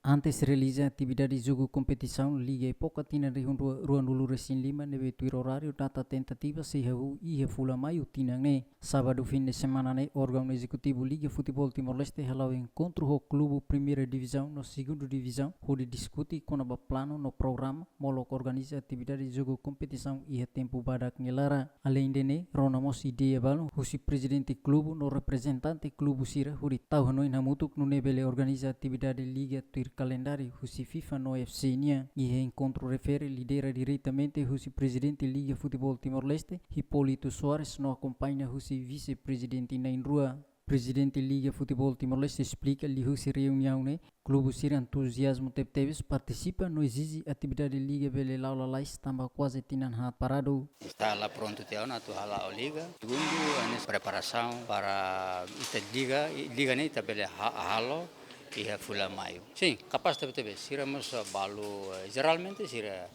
Antes realiza atividade de jogo competição Liga Epoca Tina Rua Nulu Resin 5 nebe tuir horário data tentativa se havu e fula maio tinang ne sábado fim de semana ne órgão executivo Liga Futebol Timor-Leste halau encontro ho clube primeira divisão no segunda divisão onde discute com o plano no programa molok organiza atividade de jogo competição e tempo badak ngelara além de ne ronamos ideia balu husi presidente clube no representante clube sira huri tau hanoi namutuk no nebele organiza atividade Liga tuir calendário husi FIFA no FC nia e encontro refere lidera diretamente husi presidente Liga Futebol Timor-Leste Hipólito Soares no acompanha husi vice-presidente na rua. Presidente Liga Futebol Timor-Leste explica li husi reunião ne clube sir entusiasmo teves participa no exige atividade Liga bele laula lais tambah quase tinan hat parado. Está lá pronto teu na tu hala liga. Segundo, a preparação para esta liga ne tabele halo e a fula maio. Sim, capaz de ter siramos balu geralmente sira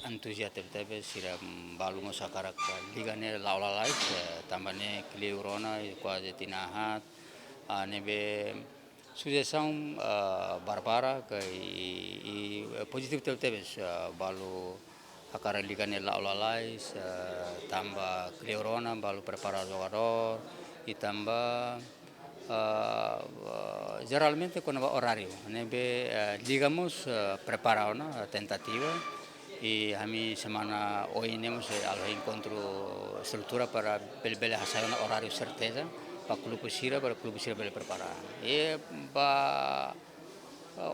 entusiasta tebe sira balu mosakara liga ne laula lais tambane kliurona quase tinahat nebe sugestão barbara que e positif tebe balu akara liga ne laula lais tambah kliurona balu prepara jogador e tambah geralmente con horario nebe digamos preparado na tentativa e kami semana hoy nemos al encontro estructura para bel hacer un horario certeza para club sira bel preparar e pa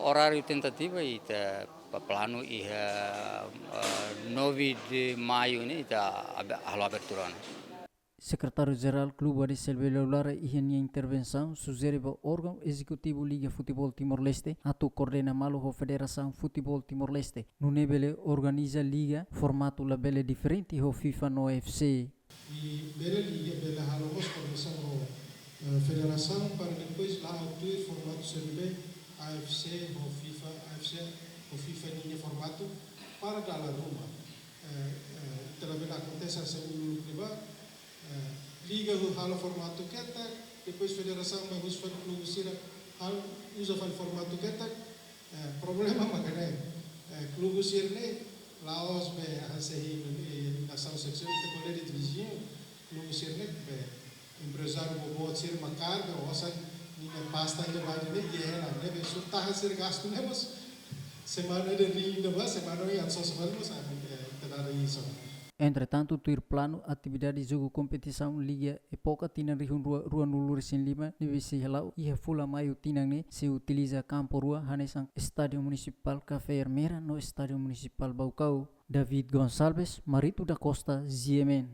horario tentativa e pa plano e 9 de maio ne ta halo abertura. Secretário-Geral Clube Adicel Beloulara e a intervenção sugere o órgão executivo Liga Futebol Timor-Leste atu coordena malo a Federação Futebol Timor-Leste. No nebele organiza liga formato labele diferente ho FIFA no FC. E bela liga bela halos comissão federação para depois lá atuar formato CNB AFC ho FIFA AFC ho FIFA linha formato para dar a Roma. Também acontece a segunda privada liga halo formato ketak depois federação vai usar clube sira hal usa formato ketak problema makanya clube sira ne laos be hasehi nação section de colher de divisão clube sira ne be empresário bobo sira macarga osa ninguém pasta ainda vai ne era ne be surta sira gasto ne mas semana de rinda mas semana yang só semana mas ada isso. Entretanto, tuir plano atividade de jogo competição Liga Epoca Tina Rua Nulu Resin 5 nível se halau e fula maio tinang ne se utiliza campo rua hanesang Estádio Municipal Café Hermera no Estádio Municipal Baucau. David Gonçalves, Marito da Costa, Ziemen.